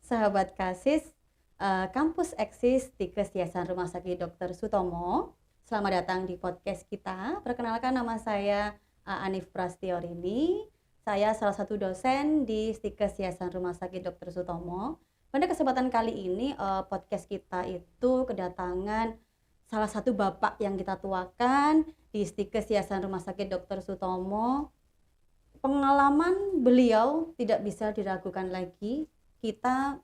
sahabat Kasis, Kampus Eksis Stikes Yayasan Rumah Sakit Dr. Sutomo. Selamat datang di podcast kita. Perkenalkan, nama saya Anif Prastiorini. Saya salah satu dosen di Stikes Yayasan Rumah Sakit Dr. Sutomo. Pada kesempatan kali ini podcast kita itu kedatangan salah satu bapak yang kita tuakan di Stikes Yayasan Rumah Sakit Dr. Sutomo. Pengalaman beliau tidak bisa diragukan lagi. Kita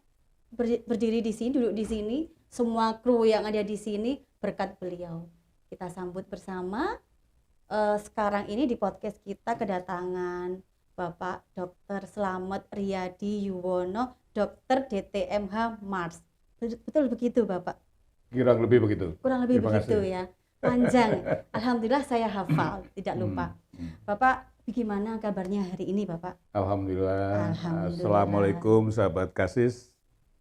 berdiri di sini, duduk di sini, semua kru yang ada di sini berkat beliau. Kita sambut bersama. Sekarang ini di podcast kita kedatangan Bapak Dr. Slamet Riyadi Yuwono, Dr. DTMH Mars. Betul begitu, Bapak? Kurang lebih begitu. Kurang lebih begitu ya. Panjang. Alhamdulillah saya hafal, tidak lupa. Bapak, bagaimana kabarnya hari ini, Bapak? Alhamdulillah. Assalamualaikum sahabat Kasis.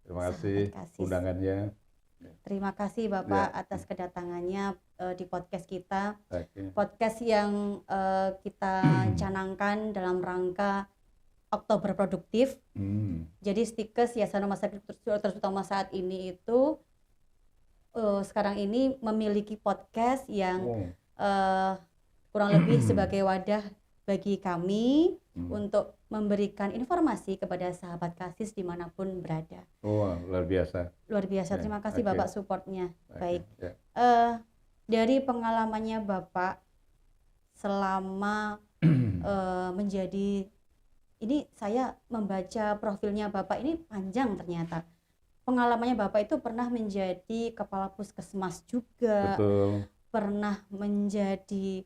Terima kasih undangannya. Terima kasih Bapak atas kedatangannya di podcast kita. Okay. Podcast yang kita canangkan dalam rangka Oktober Produktif. Jadi Stikes Yayasan Rumah Sakit Dr. Sutomo saat ini itu sekarang ini memiliki podcast yang kurang lebih sebagai wadah bagi kami untuk memberikan informasi kepada sahabat Kasis dimanapun berada. Luar biasa. Luar biasa. Terima kasih Bapak supportnya. Baik. Dari pengalamannya Bapak selama menjadi, ini saya membaca profilnya Bapak ini panjang ternyata. Pengalamannya Bapak itu pernah menjadi kepala puskesmas juga. Betul. Pernah menjadi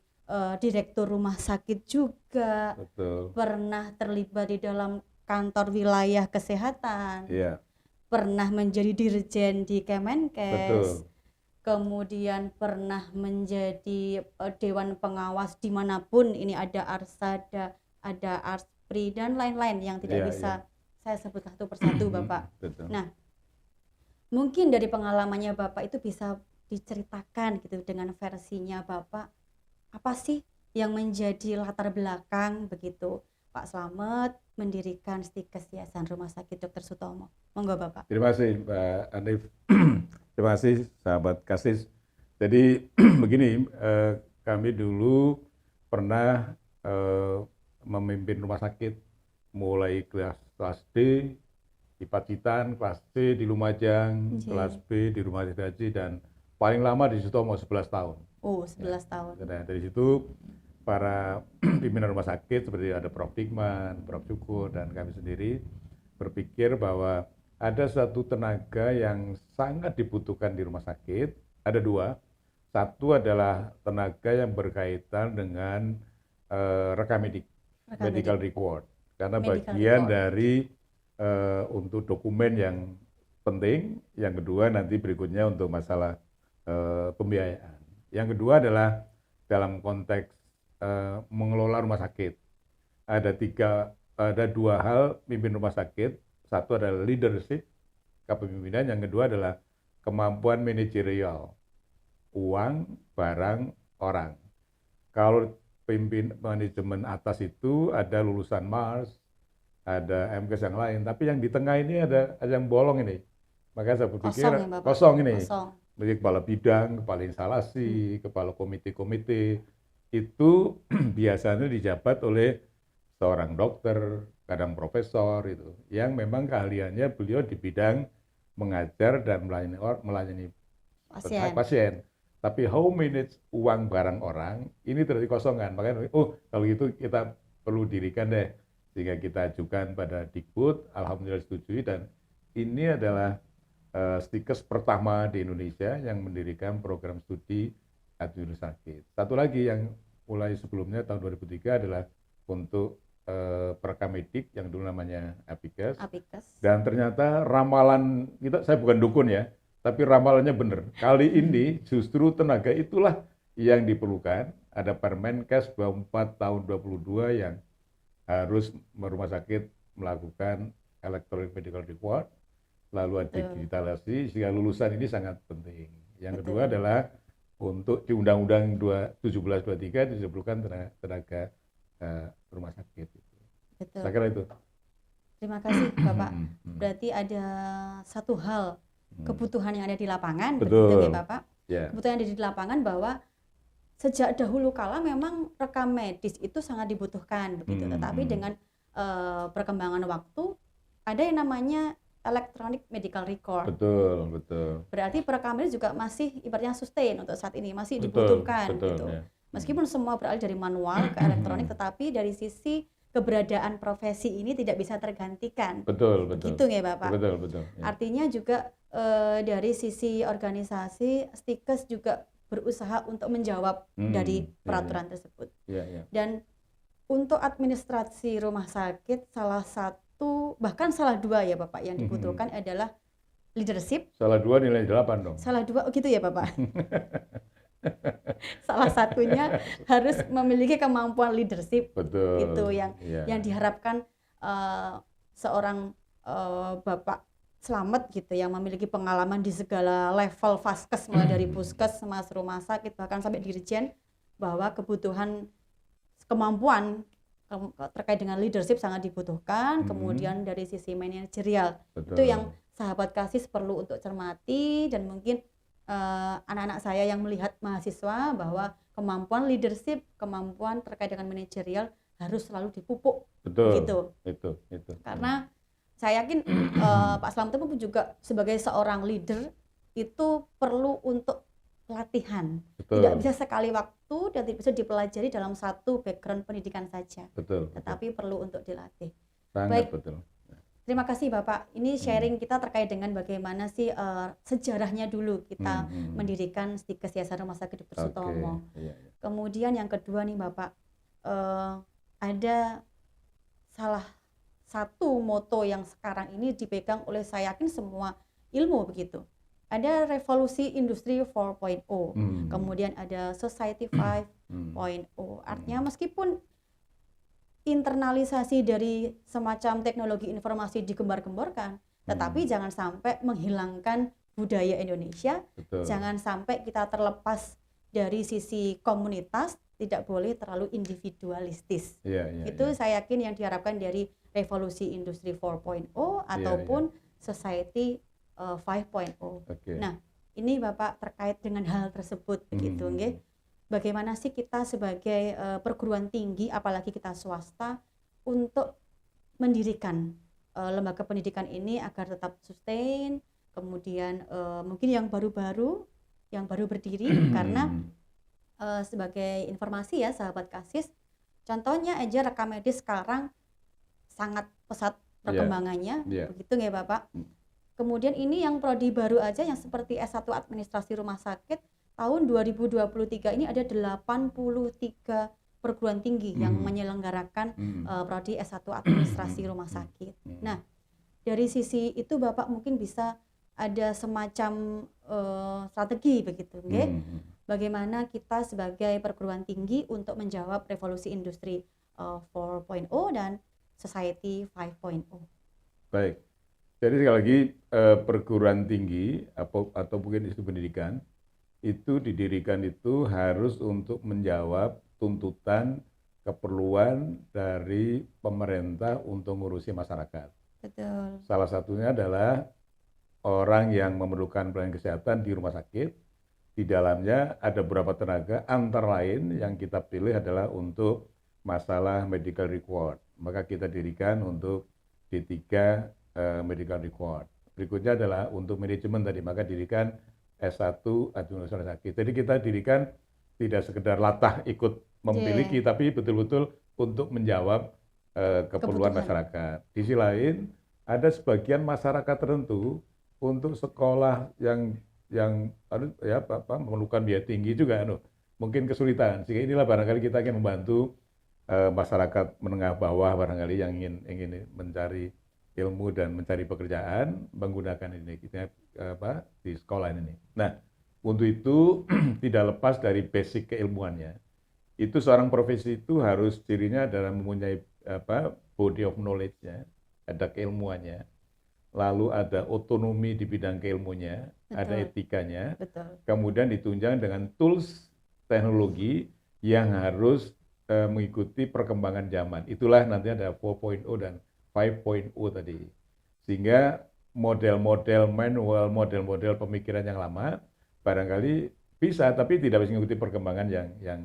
direktur rumah sakit juga. Betul. Pernah terlibat di dalam kantor wilayah kesehatan. Iya. Pernah menjadi dirjen di Kemenkes. Betul. Kemudian pernah menjadi dewan pengawas dimanapun ini ada Arsada, ada Arspri dan lain-lain yang tidak bisa saya sebut satu persatu Bapak. Betul. Nah, mungkin dari pengalamannya Bapak itu bisa diceritakan gitu dengan versinya Bapak, apa sih yang menjadi latar belakang begitu Pak Slamet mendirikan Stikes Yayasan Rumah Sakit Dr. Sutomo. Monggo Bapak. Terima kasih Mbak Anif. Terima kasih sahabat Kasis. Jadi begini, kami dulu pernah memimpin rumah sakit mulai kelas D di Pacitan, kelas C di Lumajang, kelas B di Rumah Sakit Haji, dan paling lama di Sutomo 11 tahun. 11 tahun. Nah, dari situ para pimpinan rumah sakit seperti ada Prof. Dikman, Prof. Syukur, dan kami sendiri berpikir bahwa ada suatu tenaga yang sangat dibutuhkan di rumah sakit. Ada dua. Satu adalah tenaga yang berkaitan dengan rekam medik, medical record. Karena bagian dari untuk dokumen yang penting. Yang kedua nanti berikutnya untuk masalah pembiayaan. Yang kedua adalah dalam konteks mengelola rumah sakit. Ada dua hal pimpin rumah sakit. Satu adalah leadership, kepemimpinan. Yang kedua adalah kemampuan manajerial, uang, barang, orang. Kalau pimpin manajemen atas itu ada lulusan Mars, ada MKes yang lain. Tapi yang di tengah ini ada yang bolong ini. Makanya saya berpikir kosong ini. Jadi kepala bidang, kepala instalasi, kepala komite-komite, itu biasanya dijabat oleh seorang dokter, kadang profesor, itu, yang memang keahliannya beliau di bidang mengajar dan melayani pasien. Tapi how manage uang barang orang, ini terjadi kosongan. Makanya, kalau gitu kita perlu dirikan deh, sehingga kita ajukan pada Dikbud, alhamdulillah disetujui, dan ini adalah Stikes pertama di Indonesia yang mendirikan program studi administrasi sakit. Satu lagi yang mulai sebelumnya tahun 2003 adalah untuk perekam medik yang dulu namanya Apikes. Dan ternyata ramalan kita, saya bukan dukun ya, tapi ramalannya benar. Kali ini justru tenaga itulah yang diperlukan. Ada Permenkes 24 tahun 22 yang harus rumah sakit melakukan electronic medical record. Lalu ada digitalisasi, sehingga lulusan ini sangat penting. Yang kedua adalah untuk di Undang-Undang 1723 disebutkan tenaga rumah sakit. Saya kira itu. Terima kasih Bapak. Berarti ada satu hal kebutuhan yang ada di lapangan, begitu ya Bapak? Kebutuhan yang ada di lapangan bahwa sejak dahulu kala memang rekam medis itu sangat dibutuhkan, begitu. Tetapi dengan perkembangan waktu ada yang namanya electronic medical record. Betul. Berarti perekam medis juga masih ibaratnya sustain untuk saat ini, masih dibutuhkan gitu. Ya. Meskipun semua beralih dari manual ke elektronik, tetapi dari sisi keberadaan profesi ini tidak bisa tergantikan. Betul. Begitu ya Bapak? Betul. Ya. Artinya juga dari sisi organisasi, Stikes juga berusaha untuk menjawab dari peraturan tersebut. Ya. Dan untuk administrasi rumah sakit salah satu, bahkan salah dua ya Bapak yang dibutuhkan adalah leadership. Salah dua nilai 8 dong. Salah dua, oh gitu ya Bapak. Salah satunya harus memiliki kemampuan leadership. Betul. Itu yang diharapkan seorang Bapak Slamet gitu, yang memiliki pengalaman di segala level vaskes, mulai dari puskesmas, rumah sakit, bahkan sampai dirjen, bahwa kebutuhan kemampuan terkait dengan leadership sangat dibutuhkan. Kemudian dari sisi manajerial, itu yang sahabat Kasis perlu untuk cermati, dan mungkin anak-anak saya yang melihat mahasiswa bahwa kemampuan leadership, kemampuan terkait dengan manajerial harus selalu dipupuk. Betul. Gitu. Itu. Karena saya yakin Pak Slamet pun juga sebagai seorang leader itu perlu untuk latihan. Betul. Tidak bisa sekali waktu dan tidak bisa dipelajari dalam satu background pendidikan saja. Tetapi perlu untuk dilatih. Sangat betul. Terima kasih Bapak. Ini sharing kita terkait dengan bagaimana sih sejarahnya dulu kita mendirikan Stikes Yayasan Rumah Sakit Dr. Sutomo. Kemudian yang kedua nih Bapak, ada salah satu moto yang sekarang ini dipegang oleh saya yakin semua ilmu begitu. Ada revolusi industri 4.0, kemudian ada society 5.0. Artinya meskipun internalisasi dari semacam teknologi informasi digembar-gemborkan, tetapi jangan sampai menghilangkan budaya Indonesia. Jangan sampai kita terlepas dari sisi komunitas, tidak boleh terlalu individualistis. Itu saya yakin yang diharapkan dari revolusi industri 4.0 ataupun society 5.0. Nah, ini Bapak terkait dengan hal tersebut begitu nggih. Bagaimana sih kita sebagai perguruan tinggi, apalagi kita swasta, untuk mendirikan lembaga pendidikan ini agar tetap sustain, kemudian mungkin yang baru berdiri karena sebagai informasi ya sahabat Kasis, contohnya aja rekam medis sekarang sangat pesat perkembangannya, begitu nggak Bapak? Kemudian ini yang prodi baru aja yang seperti S1 Administrasi Rumah Sakit, tahun 2023 ini ada 83 perguruan tinggi yang menyelenggarakan prodi S1 Administrasi Rumah Sakit. Nah, dari sisi itu Bapak mungkin bisa ada semacam strategi begitu, nggih? Bagaimana kita sebagai perguruan tinggi untuk menjawab revolusi industri 4.0 dan society 5.0. Baik. Jadi sekali lagi perguruan tinggi atau mungkin institusi pendidikan itu didirikan itu harus untuk menjawab tuntutan keperluan dari pemerintah untuk ngurusi masyarakat. Betul. Salah satunya adalah orang yang memerlukan pelayanan kesehatan di rumah sakit. Di dalamnya ada beberapa tenaga, antara lain yang kita pilih adalah untuk masalah medical record. Maka kita dirikan untuk D3 medical record. Berikutnya adalah untuk manajemen tadi, maka dirikan S1 administrasi sakit. Jadi kita dirikan tidak sekedar latah ikut memiliki, tapi betul-betul untuk menjawab keperluan masyarakat. Di sisi lain, ada sebagian masyarakat tertentu untuk sekolah yang memerlukan biaya tinggi juga, mungkin kesulitan. Sehingga inilah barangkali kita akan membantu masyarakat menengah bawah barangkali yang ingin mencari ilmu dan mencari pekerjaan menggunakan ini di sekolah ini. Nah, untuk itu tidak lepas dari basic keilmuannya. Itu seorang profesi itu harus cirinya adalah mempunyai body of knowledge-nya, ada keilmuannya. Lalu ada otonomi di bidang keilmuannya, ada etikanya. Kemudian ditunjang dengan tools teknologi yang harus mengikuti perkembangan zaman. Itulah nanti ada 4.0 dan 5.0 tadi. Sehingga model-model manual, model-model pemikiran yang lama barangkali bisa, tapi tidak bisa mengikuti perkembangan yang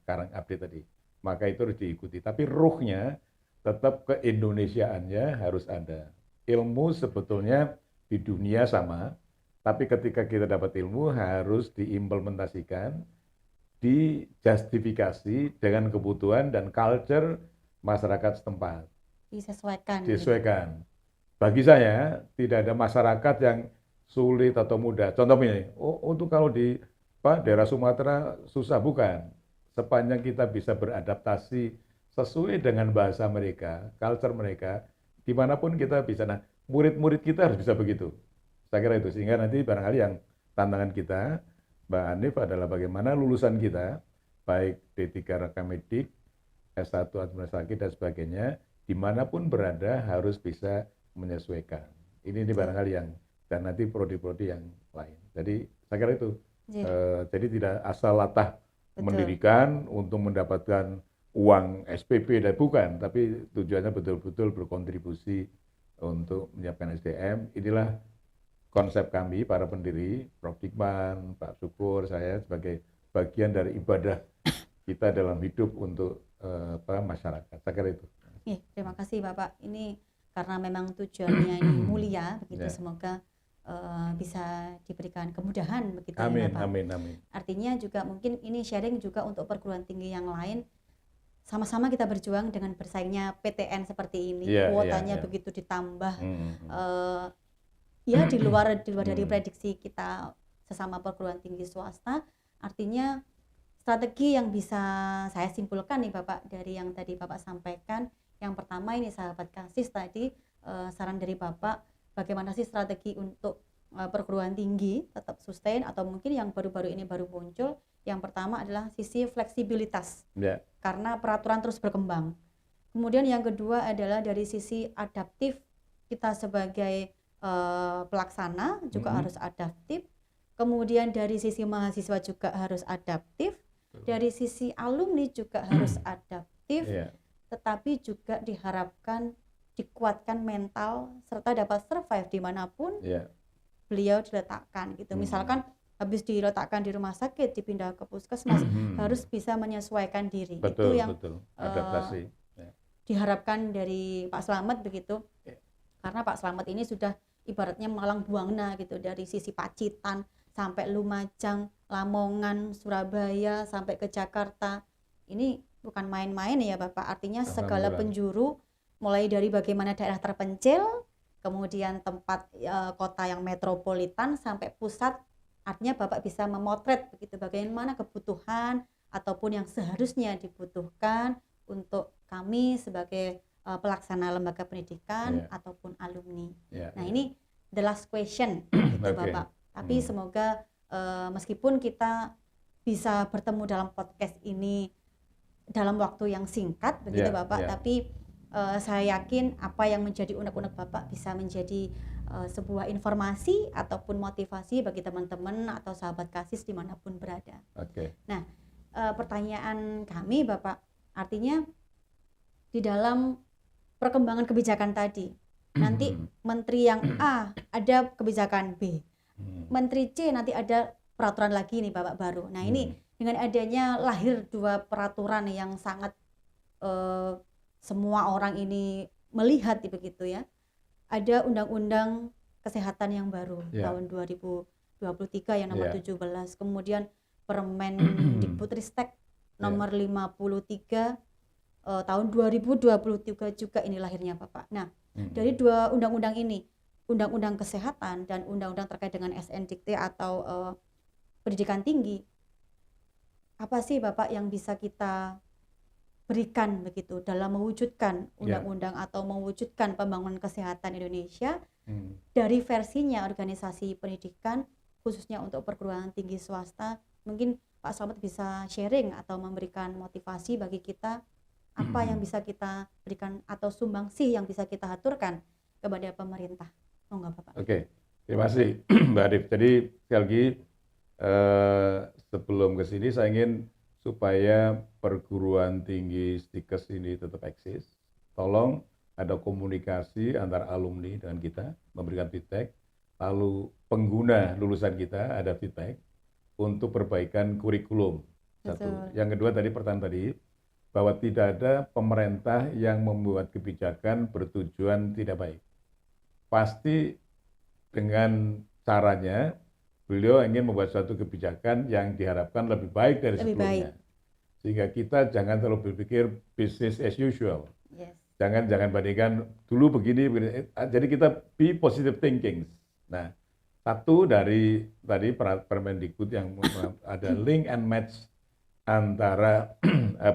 sekarang update tadi. Maka itu harus diikuti. Tapi ruhnya tetap keindonesiaannya harus ada. Ilmu sebetulnya di dunia sama, tapi ketika kita dapat ilmu harus diimplementasikan, dijustifikasi dengan kebutuhan dan culture masyarakat setempat. Disesuaikan. Disesuaikan. Bagi saya tidak ada masyarakat yang sulit atau mudah. Contohnya, untuk kalau di daerah Sumatera susah, bukan. Sepanjang kita bisa beradaptasi sesuai dengan bahasa mereka, culture mereka, dimanapun kita bisa. Nah, murid-murid kita harus bisa begitu. Saya kira itu, sehingga nanti barangkali yang tantangan kita, Mbak Hanif, adalah bagaimana lulusan kita, baik D3 Rekamedik, S1 Administrasi dan sebagainya, dimanapun berada harus bisa menyesuaikan. Ini barangkali yang, dan nanti prodi-prodi yang lain. Jadi saya kira itu. Jadi tidak asal latah mendirikan untuk mendapatkan uang SPP dan bukan, tapi tujuannya betul-betul berkontribusi untuk menyiapkan SDM. Inilah konsep kami para pendiri, Prof. Dikman, Pak Syukur, saya sebagai bagian dari ibadah kita dalam hidup untuk masyarakat. Saya kira itu. Terima kasih Bapak. Ini karena memang tujuannya ini mulia, begitu. Semoga bisa diberikan kemudahan begitu. Amin, ya Bapak. amin. Artinya juga mungkin ini sharing juga untuk perguruan tinggi yang lain. Sama-sama kita berjuang dengan bersaingnya PTN seperti ini, kuotanya begitu ditambah. Ya di luar dari prediksi kita sesama perguruan tinggi swasta. Artinya strategi yang bisa saya simpulkan nih Bapak dari yang tadi Bapak sampaikan, yang pertama ini sahabat kasih tadi, saran dari Bapak bagaimana sih strategi untuk perguruan tinggi tetap sustain, atau mungkin yang baru-baru ini baru muncul, yang pertama adalah sisi fleksibilitas karena peraturan terus berkembang. Kemudian yang kedua adalah dari sisi adaptif, kita sebagai pelaksana juga harus adaptif. Kemudian dari sisi mahasiswa juga harus adaptif, dari sisi alumni juga harus adaptif, tetapi juga diharapkan dikuatkan mental serta dapat survive dimanapun beliau diletakkan gitu. Misalkan habis diletakkan di rumah sakit, dipindah ke puskesmas, harus bisa menyesuaikan diri. Itu yang adaptasi diharapkan dari Pak Slamet begitu. Karena Pak Slamet ini sudah ibaratnya malang buana gitu, dari sisi Pacitan sampai Lumajang, Lamongan, Surabaya sampai ke Jakarta. Ini bukan main-main ya Bapak. Artinya segala penjuru, mulai dari bagaimana daerah terpencil, kemudian tempat kota yang metropolitan sampai pusat. Artinya Bapak bisa memotret begitu bagaimana kebutuhan ataupun yang seharusnya dibutuhkan untuk kami sebagai pelaksana lembaga pendidikan ataupun alumni. Nah ini the last question gitu Bapak. Tapi semoga meskipun kita bisa bertemu dalam podcast ini dalam waktu yang singkat begitu Bapak, tapi saya yakin apa yang menjadi unek-unek Bapak bisa menjadi sebuah informasi ataupun motivasi bagi teman-teman atau sahabat kasih dimanapun berada. Nah, pertanyaan kami Bapak, artinya di dalam perkembangan kebijakan tadi, nanti menteri yang A ada kebijakan B, menteri C nanti ada peraturan lagi nih Bapak baru. Nah ini dengan adanya lahir dua peraturan yang sangat semua orang ini melihat begitu ya. Ada undang-undang kesehatan yang baru tahun 2023 yang nomor 17, kemudian Permendikbudristek nomor 53 tahun 2023 juga ini lahirnya Bapak. Nah, dari dua undang-undang ini, undang-undang kesehatan dan undang-undang terkait dengan SNDikT atau pendidikan tinggi, apa sih Bapak yang bisa kita berikan begitu dalam mewujudkan undang-undang atau mewujudkan pembangunan kesehatan Indonesia dari versinya organisasi pendidikan khususnya untuk perguruan tinggi swasta? Mungkin Pak Slamet bisa sharing atau memberikan motivasi bagi kita, apa yang bisa kita berikan atau sumbangsih yang bisa kita aturkan kepada pemerintah. Monggo Bapak. Terima kasih Mbak Arif. Jadi sekali lagi sebelum ke sini saya ingin supaya perguruan tinggi STIKES ini tetap eksis, tolong ada komunikasi antara alumni dengan kita, memberikan feedback, lalu pengguna lulusan kita ada feedback untuk perbaikan kurikulum. Satu. Betul. Yang kedua tadi pertanyaan tadi, bahwa tidak ada pemerintah yang membuat kebijakan bertujuan tidak baik. Pasti dengan caranya beliau ingin membuat suatu kebijakan yang diharapkan lebih baik dari Lebih sebelumnya. Sehingga kita jangan terlalu berpikir business as usual. Yes. Jangan bandingkan dulu begini. Jadi kita be positive thinking. Nah, satu dari tadi Permendikbud yang ada link and match antara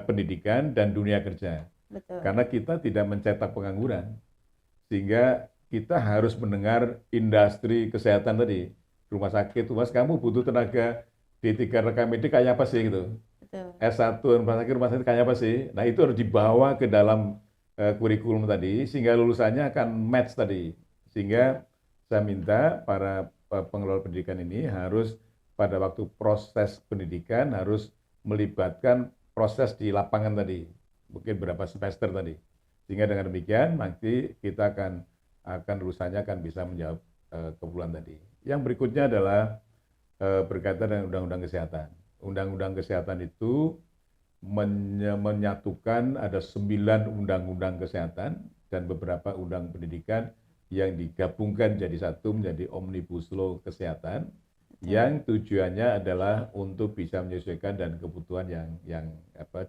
pendidikan dan dunia kerja. Betul. Karena kita tidak mencetak pengangguran. Sehingga kita harus mendengar industri kesehatan tadi. Rumah sakit, Mas, kamu butuh tenaga D3 rekam medik kayak apa sih gitu. Betul. S1 rumah sakit kayak apa sih. Nah, itu harus dibawa ke dalam kurikulum tadi sehingga lulusannya akan match tadi. Sehingga saya minta para pengelola pendidikan ini harus pada waktu proses pendidikan harus melibatkan proses di lapangan tadi. Mungkin berapa semester tadi. Sehingga dengan demikian nanti kita akan lulusannya akan bisa menjawab kebutuhan tadi. Yang berikutnya adalah berkaitan dengan Undang-Undang Kesehatan. Undang-Undang Kesehatan itu menyatukan ada 9 undang-undang kesehatan dan beberapa undang pendidikan yang digabungkan jadi satu menjadi Omnibus Law Kesehatan yang tujuannya adalah untuk bisa menyesuaikan dan kebutuhan yang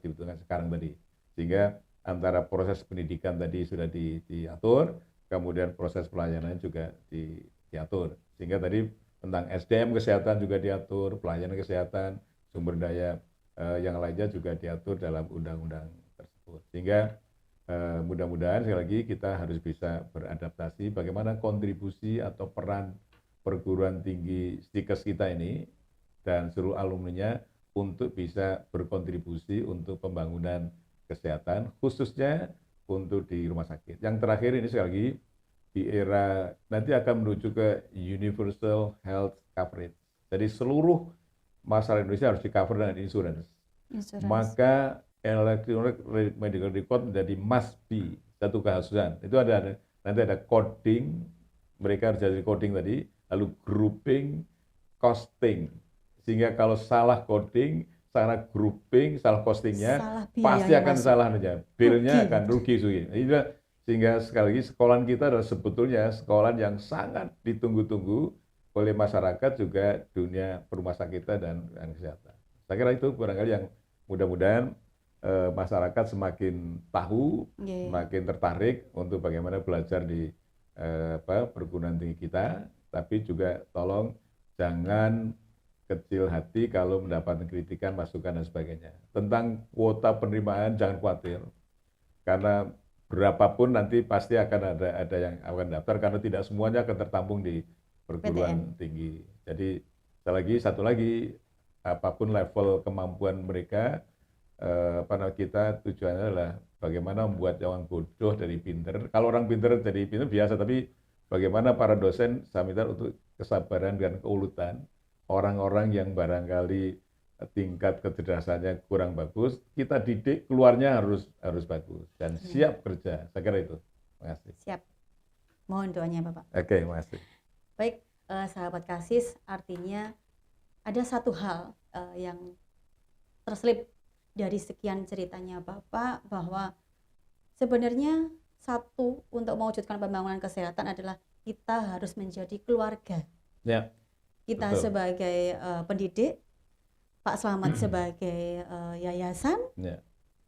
dibutuhkan sekarang tadi. Sehingga antara proses pendidikan tadi sudah diatur, kemudian proses pelayanan juga diatur. Sehingga tadi tentang SDM kesehatan juga diatur, pelayanan kesehatan, sumber daya yang lainnya juga diatur dalam undang-undang tersebut. Sehingga mudah-mudahan sekali lagi kita harus bisa beradaptasi bagaimana kontribusi atau peran perguruan tinggi STIKES kita ini dan seluruh alumninya untuk bisa berkontribusi untuk pembangunan kesehatan, khususnya untuk di rumah sakit. Yang terakhir ini sekali lagi, di era nanti akan menuju ke universal health coverage. Jadi seluruh masyarakat Indonesia harus di-cover dengan insurance. Maka electronic medical record menjadi must be, satu keharusan. Itu nanti ada coding, mereka harus jadi coding tadi, lalu grouping, costing. Sehingga kalau salah coding, salah grouping, salah costingnya, pasti akan salah aja. Bill-nya akan rugi. Sehingga sekali lagi sekolah kita adalah sebetulnya sekolah yang sangat ditunggu-tunggu oleh masyarakat juga dunia rumah sakit kita dan kesehatan. Saya kira itu barangkali yang mudah-mudahan masyarakat semakin tahu, semakin tertarik untuk bagaimana belajar di perguruan tinggi kita, tapi juga tolong jangan kecil hati kalau mendapatkan kritikan, masukan dan sebagainya. Tentang kuota penerimaan jangan khawatir, karena berapapun nanti pasti akan ada yang akan daftar karena tidak semuanya akan tertampung di perguruan tinggi. Jadi satu lagi apapun level kemampuan mereka, kita tujuannya adalah bagaimana membuat orang bodoh dari pinter. Kalau orang pinter jadi pinter biasa, tapi bagaimana para dosen saya minta untuk kesabaran dan keuletan. Orang-orang yang barangkali tingkat kecerdasannya kurang bagus, kita didik keluarnya harus bagus dan siap kerja. Saya kira itu. Terima kasih. Siap. Mohon doanya Bapak. Oke, terima kasih. Baik, sahabat Kasis, artinya ada satu hal yang terselip dari sekian ceritanya Bapak, bahwa sebenarnya satu untuk mewujudkan pembangunan kesehatan adalah kita harus menjadi keluarga. Ya. Kita betul. Sebagai pendidik, Pak Slamet sebagai yayasan,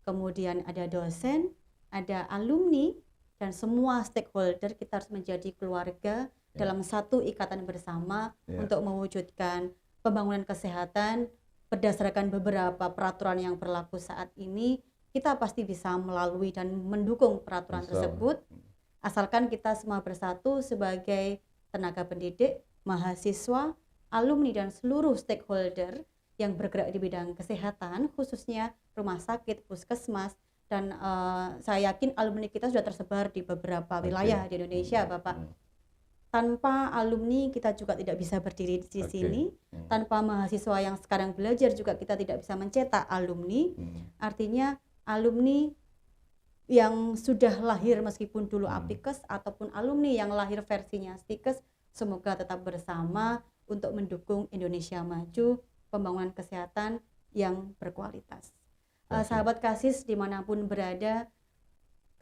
kemudian ada dosen, ada alumni, dan semua stakeholder. Kita harus menjadi keluarga dalam satu ikatan bersama untuk mewujudkan pembangunan kesehatan. Berdasarkan beberapa peraturan yang berlaku saat ini, kita pasti bisa melalui dan mendukung peraturan tersebut, asalkan kita semua bersatu sebagai tenaga pendidik, mahasiswa, alumni, dan seluruh stakeholder yang bergerak di bidang kesehatan, khususnya rumah sakit, puskesmas, dan saya yakin alumni kita sudah tersebar di beberapa wilayah di Indonesia, Bapak. Tanpa alumni kita juga tidak bisa berdiri di sini. Tanpa mahasiswa yang sekarang belajar juga kita tidak bisa mencetak alumni. Artinya alumni yang sudah lahir meskipun dulu Apikes ataupun alumni yang lahir versinya Stikes, semoga tetap bersama untuk mendukung Indonesia maju, pembangunan kesehatan yang berkualitas. Sahabat Kasis dimanapun berada,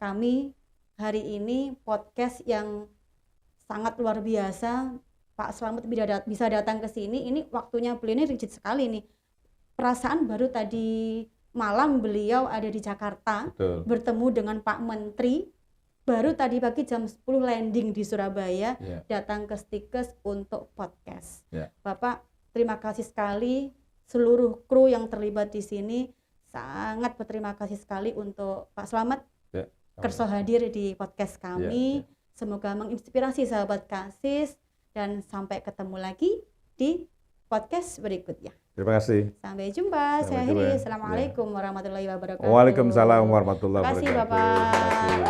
kami hari ini podcast yang sangat luar biasa. Pak Slamet bisa datang ke sini, ini waktunya beliau ini rigid sekali nih. Perasaan baru tadi malam beliau ada di Jakarta. Betul. Bertemu dengan Pak Menteri, baru tadi pagi jam 10 landing di Surabaya, datang ke Stikes untuk podcast. Bapak, terima kasih sekali, seluruh kru yang terlibat di sini sangat berterima kasih sekali untuk Pak Slamet kerso hadir di podcast kami. Semoga menginspirasi sahabat Kasis, dan sampai ketemu lagi di podcast berikutnya. Terima kasih. Sampai jumpa. Saya akhiri. Assalamualaikum warahmatullahi wabarakatuh. Waalaikumsalam warahmatullahi wabarakatuh. Terima kasih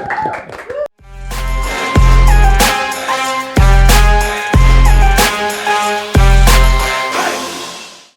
Bapak.